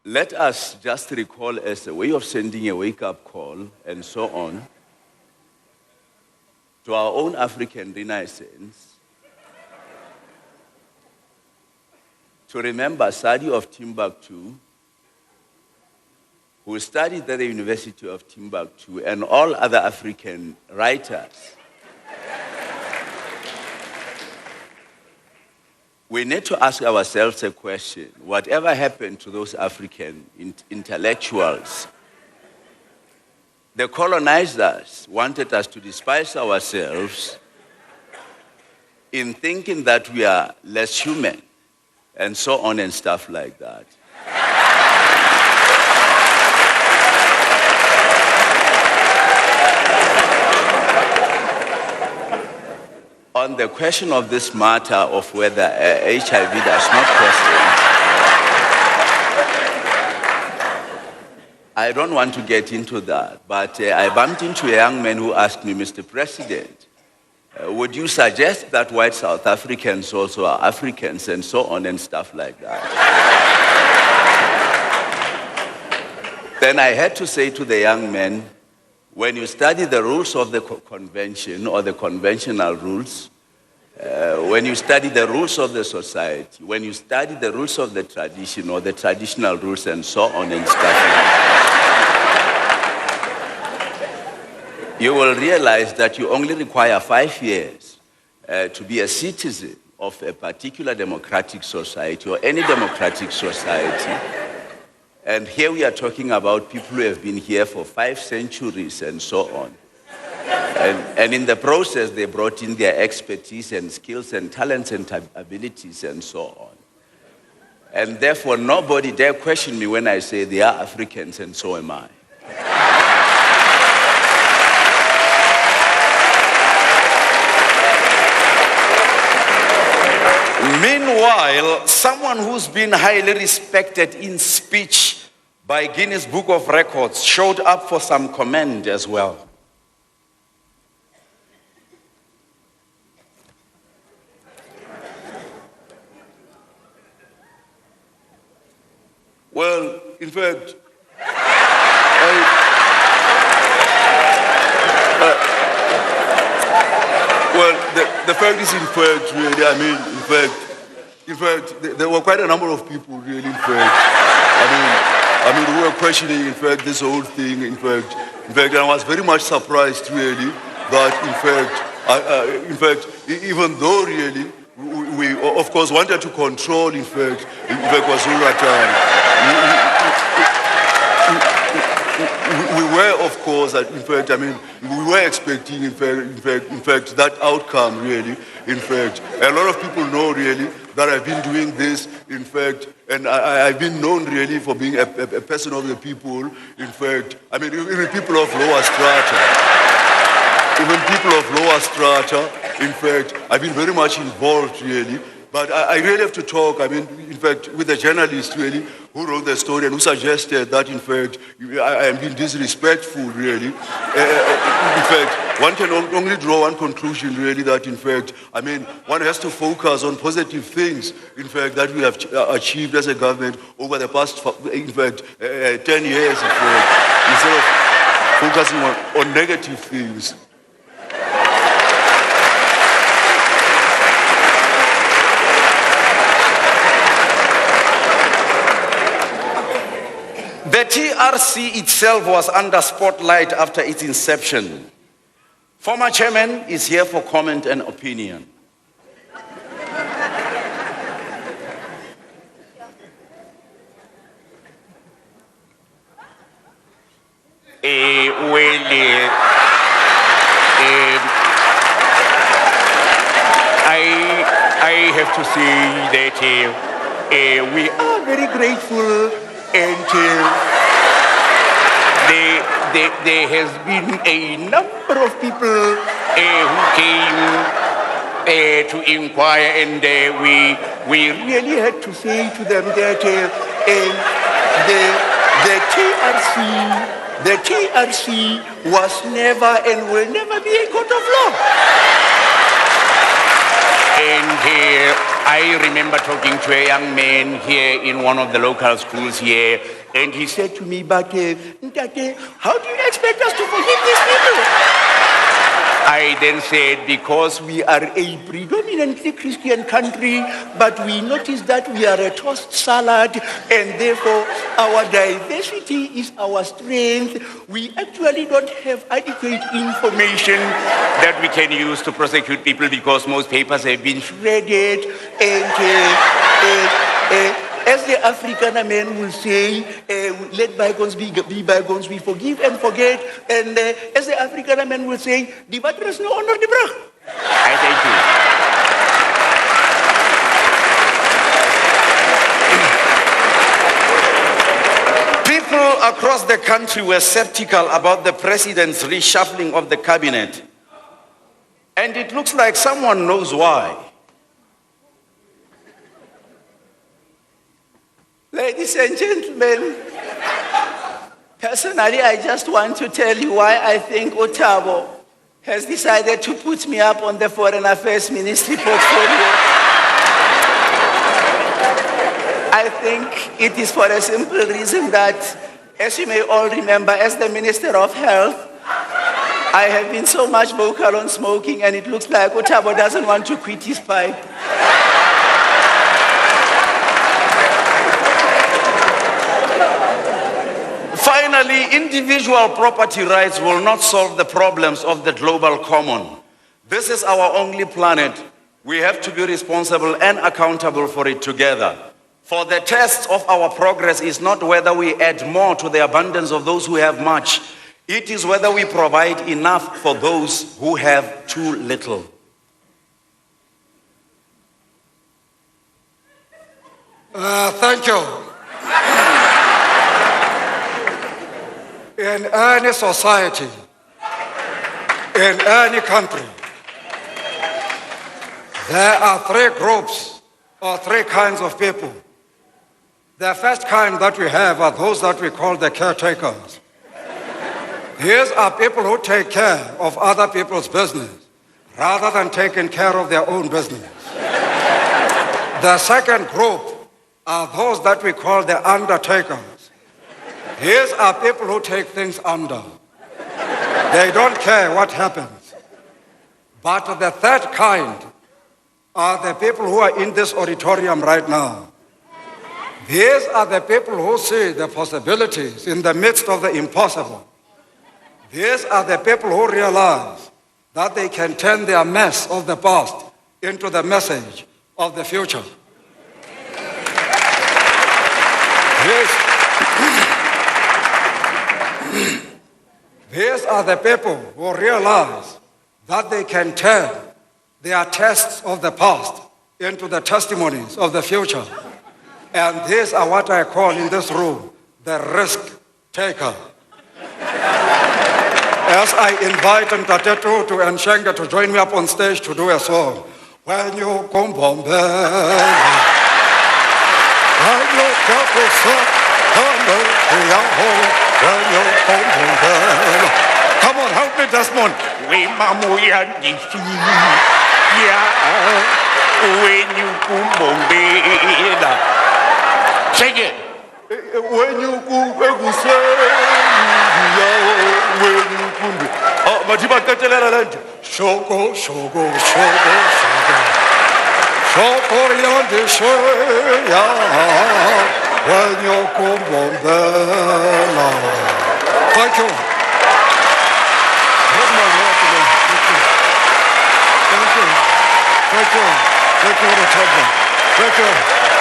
let us just recall as a way of sending a wake-up call and so on to our own African renaissance, to remember Sadi of Timbuktu, who studied at the University of Timbuktu, and all other African writers. We need to ask ourselves a question. Whatever happened to those African intellectuals? The colonizers wanted us to despise ourselves in thinking that we are less human, and so on and stuff like that. On the question of this matter of whether HIV does not cause AIDS, I don't want to get into that, but I bumped into a young man who asked me, Mr. President, would you suggest that white South Africans also are Africans and so on and stuff like that? Then I had to say to the young man, when you study the rules of the convention or the conventional rules, when you study the rules of the society, when you study the rules of the tradition or the traditional rules and so on and stuff like that, you will realize that you only require 5 years to be a citizen of a particular democratic society or any democratic society. And here we are talking about people who have been here for 5 centuries and so on. And in the process, they brought in their expertise and skills and talents and abilities and so on. And therefore, nobody dare question me when I say they are Africans and so am I. Meanwhile, someone who's been highly respected in speech by Guinness Book of Records showed up for some comment as well. Well, in fact, the fact is, in fact, really, I mean, in fact, there were quite a number of people, really, in fact, I mean, who were questioning, in fact, this whole thing, in fact, I was very much surprised, really, that, in fact, even though, really, we of course wanted to control, in fact, KwaZulu-Natal. We were, of course, in fact, I mean, we were expecting, in fact, that outcome, really, in fact. A lot of people know, really, that I've been doing this, in fact, and I've been known, really, for being a person of the people, in fact. I mean, even people of lower strata. Even people of lower strata, in fact, I've been very much involved, really. But I really have to talk, I mean, in fact, with the journalist, really, who wrote the story and who suggested that, in fact, I am being disrespectful, really. In fact, one can only draw one conclusion, really, that, in fact, I mean, one has to focus on positive things, in fact, that we have achieved as a government over the past, in fact, 10 years, in fact, instead of focusing on negative things. The TRC itself was under spotlight after its inception. Former chairman is here for comment and opinion. I have to say that we are very grateful, and there has been a number of people who came to inquire, and we really had to say to them that the TRC was never and will never be a court of law. And I remember talking to a young man here in one of the local schools here, and he said to me, but Ntate, how do you expect us to forgive these people? I then said, because we are a predominantly Christian country, but we notice that we are a tossed salad, and therefore our diversity is our strength. We actually don't have adequate information that we can use to prosecute people because most papers have been shredded, and as the African man will say, let bygones be bygones, we forgive and forget. And as the African man will say, die water is no onder die brug. I thank you. People across the country were skeptical about the president's reshuffling of the cabinet. And it looks like someone knows why. Ladies and gentlemen, personally, I just want to tell you why I think Thabo has decided to put me up on the Foreign Affairs Ministry portfolio. I think it is for a simple reason that, as you may all remember, as the Minister of Health, I have been so much vocal on smoking, and it looks like Thabo doesn't want to quit his pipe. Finally, individual property rights will not solve the problems of the global common. This is our only planet. We have to be responsible and accountable for it together. For the test of our progress is not whether we add more to the abundance of those who have much. It is whether we provide enough for those who have too little. Thank you. In any society, in any country, there are three groups or three kinds of people. The first kind that we have are those that we call the caretakers. These are people who take care of other people's business rather than taking care of their own business. The second group are those that we call the undertakers. These are people who take things under. They don't care what happens. But the third kind are the people who are in this auditorium right now. These are the people who see the possibilities in the midst of the impossible. These are the people who realize that they can turn their mess of the past into the message of the future. These are the people who realize that they can turn their tests of the past into the testimonies of the future. And these are what I call in this room the risk taker. As I invite Ntatetu to Nshenga to join me up on stage to do a song. When you come home, come on, help me, Desmond. We mamuya disi ya when you kumbongela. Sing it. When you cook, Shoko, shoko, shoko, shoko. Shoko yandi shoya. When you come on bella. Thank you. Thank you. Thank you. Thank you. Thank you. Thank you.